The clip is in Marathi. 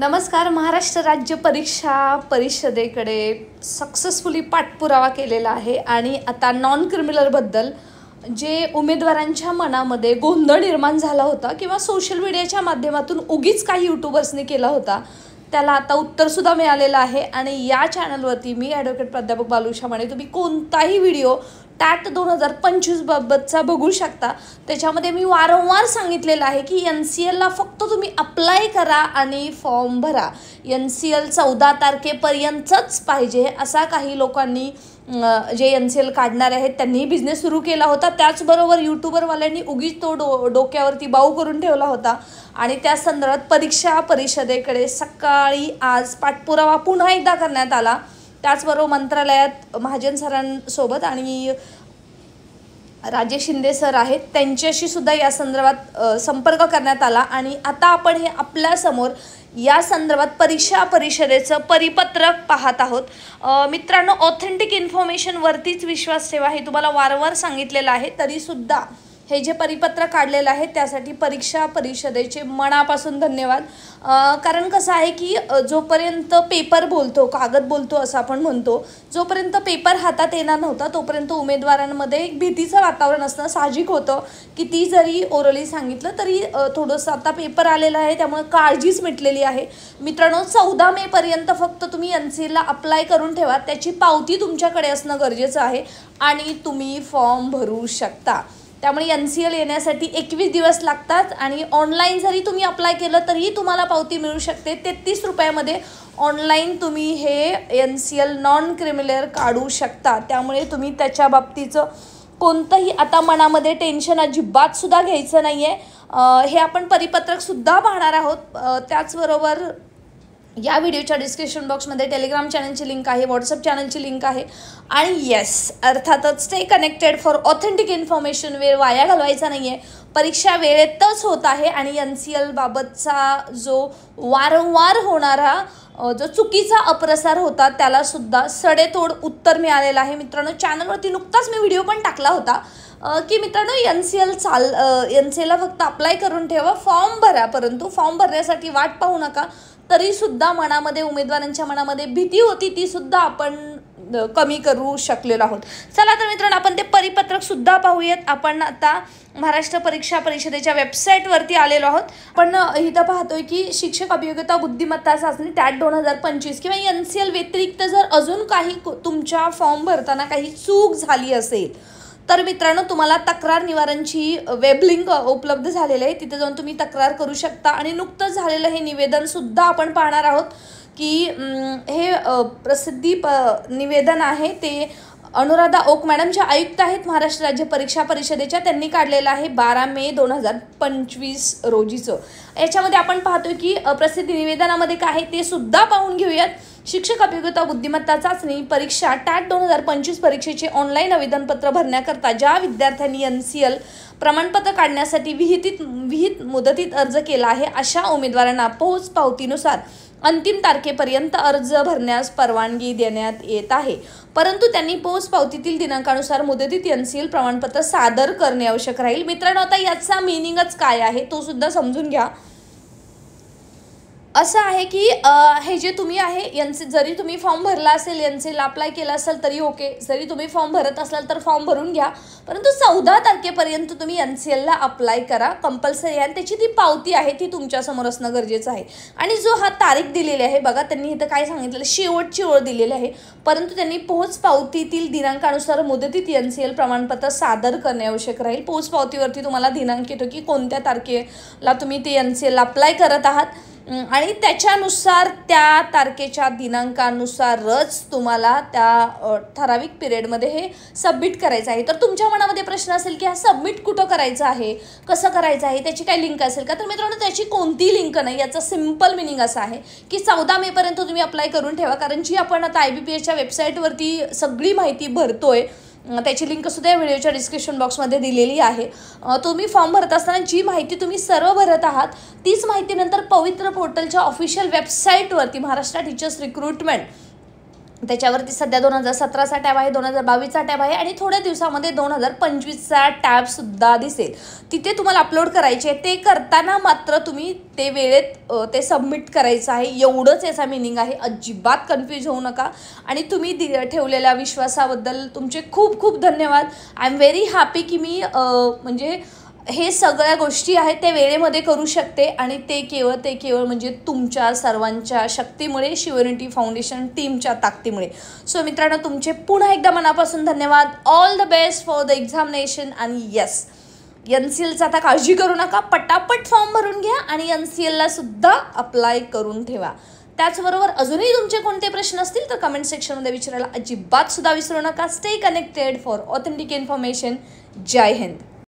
नमस्कार. महाराष्ट्र राज्य परीक्षा परिषदेकडे सक्सेसफुली पाठपुरावा केलेला आहे आणि आता नॉन क्रिमिनलबद्दल जे उमेदवारांच्या मनामध्ये गोंधळ निर्माण झाला होता किंवा सोशल मीडियाच्या माध्यमातून उगीच काही यूट्यूबर्सनी केला होता त्याला आता उत्तरसुद्धा मिळालेलं आहे. आणि या चॅनलवरती मी ॲडव्होकेट प्राध्यापक बालुशा माने तुम्ही कोणताही व्हिडिओ टॅट 2025 बाबतचा बघू शकता. त्याच्यामध्ये मी वारंवार सांगितलेलं आहे की NCLला फक्त तुम्ही अप्लाय करा आणि फॉर्म भरा. NCL 14 तारखेपर्यंतच पाहिजे असा काही लोकांनी जे NCL काढणारे आहेत त्यांनी बिझनेस सुरू केला होता. त्याचबरोबर यूट्यूबरवाल्यांनी उगीच तो डोक्यावरती बाऊ करून ठेवला होता आणि त्या संदर्भात परीक्षा परिषदेकडे सकाळी आज पाठपुरावा पुन्हा एकदा करण्यात आला. त्याचबरोबर मंत्रालयात महाजन सरांसोबत आणि राजेश शिंदे सर आहेत त्यांच्याशी सुद्धा या संदर्भात संपर्क करण्यात आला आणि आता आपण हे आपल्यासमोर या संदर्भात परीक्षा परिषदेचं परिपत्रक पाहत आहोत. मित्रांनो, ऑथेंटिक इन्फॉर्मेशनवरतीच विश्वास ठेवा हे तुम्हाला वारंवार सांगितलेलं आहे. तरीसुद्धा हे जे परिपत्रक काढलेलं आहे त्यासाठी परीक्षा परिषदेचे मनापासून धन्यवाद. कारण कसं आहे की जोपर्यंत पेपर बोलतो, कागद बोलतो असं आपण म्हणतो, जोपर्यंत पेपर हातात येणार नव्हता तोपर्यंत उमेदवारांमध्ये एक भीतीचं वातावरण असणं साहजिक होतं. किती जरी ओरली सांगितलं तरी थोडंसं आता पेपर आलेलं आहे त्यामुळे काळजीच मिटलेली आहे. मित्रांनो, 14 मेपर्यंत फक्त तुम्ही NCLला अप्लाय करून ठेवा. त्याची पावती तुमच्याकडे असणं गरजेचं आहे आणि तुम्ही फॉर्म भरू शकता. त्यामुळे NCL येण्यासाठी 21 दिवस लागतात आणि ऑनलाईन जरी तुम्ही अप्लाय केलं तरीही तुम्हाला पावती मिळू शकते. 33 रुपयामध्ये ऑनलाईन तुम्ही हे NCL नॉन क्रिमिनल काढू शकता. त्यामुळे तुम्ही त्याच्या बाबतीचं कोणतंही आता मनामध्ये टेन्शन अजिबातसुद्धा घ्यायचं नाही आहे. हे आपण परिपत्रकसुद्धा पाहणार आहोत. त्याचबरोबर या व्हिडिओच्या डिस्क्रिप्शन बॉक्समध्ये टेलिग्राम चॅनलची लिंक आहे, व्हॉट्सअप चॅनलची लिंक आहे आणि येस अर्थातच stay connected for authentic information. वेळ वाया घालवायचा नाही आहे. परीक्षा वेळेतच होत आहे आणि NCL बाबतचा जो वारंवार होणारा जो चुकीचा अपप्रसार होता त्यालासुद्धा सडेतोड उत्तर मिळालेलं आहे. मित्रांनो, चॅनलवरती नुकताच मी व्हिडिओ पण टाकला होता की मित्रांनो NCLला फक्त अप्लाय करून ठेवा, फॉर्म भरा, परंतु फॉर्म भरण्यासाठी वाट पाहू नका. तरीसुद्धा मनामध्ये उमेदवारांच्या मनामध्ये भीती होती तीसुद्धा आपण कमी करू शकलेलो आहोत. चला तर मित्रांनो, आपण ते परिपत्रकसुद्धा पाहूयात. आपण आता महाराष्ट्र परीक्षा परिषदेच्या वेबसाईटवरती आलेलो आहोत. आपण इथं पाहतोय की शिक्षक अभियोग्यता बुद्धिमत्ता चाचणी टॅट 2025 किंवा NCL व्यतिरिक्त जर अजून काही तुमच्या फॉर्म भरताना काही चूक झाली असेल तर मित्रांनो तुम्हाला तक्रार निवारणची वेब लिंक उपलब्ध झालेली आहे. तिथे जाऊन तुम्ही तक्रार करू शकता. आणि नुकतंच झालेलं हे निवेदनसुद्धा आपण पाहणार आहोत की हे प्रसिद्धी निवेदन आहे ते अनुराधा ओक मॅडम ज्या आयुक्त आहेत महाराष्ट्र राज्य परीक्षा परिषदेच्या त्यांनी काढलेलं आहे 12 मे 2025 रोजीचं. याच्यामध्ये आपण पाहतोय की प्रसिद्धी निवेदनामध्ये काय आहे ते सुद्धा पाहून घेऊयात. शिक्षक अभियोग्यता बुद्धिमत्ता चाचणी परीक्षा टॅट 2025 परीक्षेचे ऑनलाईन आवेदनपत्र भरण्याकरता ज्या विद्यार्थ्यांनी NCL प्रमाणपत्र काढण्यासाठी विहित मुदतीत अर्ज केला आहे अशा उमेदवारांना पोच पावतीनुसार अंतिम तारखेपर्यंत अर्ज भरण्यास परवानगी देण्यात येत आहे. परंतु त्यांनी पोच पावतीतील दिनांकानुसार मुदतीत NCL प्रमाणपत्र सादर करणे आवश्यक राहील. मित्रांनो, आता याचा मिनिंगच काय आहे तो सुद्धा समजून घ्या. असं आहे की हे जे तुम्ही आहे जरी तुम्ही फॉर्म भरला असेल, NCLला अप्लाय केला असेल तरी ओके, जरी तुम्ही फॉर्म भरत असाल तर फॉर्म भरून घ्या, परंतु 14 तारखेपर्यंत तुम्ही NCLला अप्लाय करा कंपल्सरी आहे. आणि त्याची ती पावती आहे ती तुमच्यासमोर असणं गरजेचं आहे. आणि जो हा तारीख दिलेली आहे बघा, त्यांनी इथं काय सांगितलेलं, शेवटची ओळ दिलेली आहे, परंतु त्यांनी पोच पावतीतील दिनांकानुसार मुदतीत NCL प्रमाणपत्र सादर करणे आवश्यक राहील. पोच पावतीवरती तुम्हाला दिनांक येतो की कोणत्या तारखेला तुम्ही ते NCLला अप्लाय करत आहात आणि त्याच्यानुसार त्या तारखेच्या दिनांकानुसारच तुम्हाला त्या ठराविक पिरियडमध्ये हे सबमिट करायचं आहे. तर तुमच्या मनामध्ये प्रश्न असेल की हा सबमिट कुठं करायचं आहे, कसं करायचं आहे, त्याची काही लिंक असेल का? तर मित्रांनो, त्याची कोणतीही लिंक नाही. याचा सिम्पल मिनिंग असा आहे की 14 मेपर्यंत तुम्ही अप्लाय करून ठेवा. कारण जी आपण आता IBPSच्या वेबसाईटवरती सगळी माहिती भरतोय त्याची लिंकसुद्धा या व्हिडिओच्या डिस्क्रिप्शन बॉक्समध्ये दिलेली आहे. तुम्ही फॉर्म भरत असताना जी माहिती तुम्ही सर्व भरत आहात तीच माहिती नंतर पवित्र पोर्टलच्या ऑफिशियल वेबसाईटवरती महाराष्ट्र टीचर्स रिक्रुटमेंट त्याच्यावरती सध्या 2017चा टॅब आहे, 2022चा टॅब आहे आणि थोड्या दिवसामध्ये 2025चा टॅबसुद्धा दिसेल. तिथे तुम्हाला अपलोड करायचे आहे. ते करताना मात्र तुम्ही ते वेळेत ते सबमिट करायचं आहे, एवढंच याचा मिनिंग आहे. अजिबात कन्फ्यूज होऊ नका. आणि तुम्ही ठेवलेल्या विश्वासाबद्दल तुमचे खूप खूप धन्यवाद. आय एम व्हेरी हॅपी की मी म्हणजे हे सगळ्या गोष्टी आहेत ते वेळेमध्ये करू शकते आणि ते केवळ म्हणजे तुमच्या सर्वांच्या शक्तीमुळे, शिवयुनिटी फाउंडेशन टीमच्या ताकदीमुळे. सो मित्रांनो, तुमचे पुन्हा एकदा मनापासून धन्यवाद. All the best for the examination. आणि येस, NCLचा आता काळजी करू नका, पटापट फॉर्म भरून घ्या आणि NCLला सुद्धा अप्लाय करून ठेवा. त्याचबरोबर अजूनही तुमचे कोणते प्रश्न असतील तर कमेंट सेक्शनमध्ये विचारायला अजिबात सुद्धा विसरू नका. Stay connected for authentic information. जय हिंद.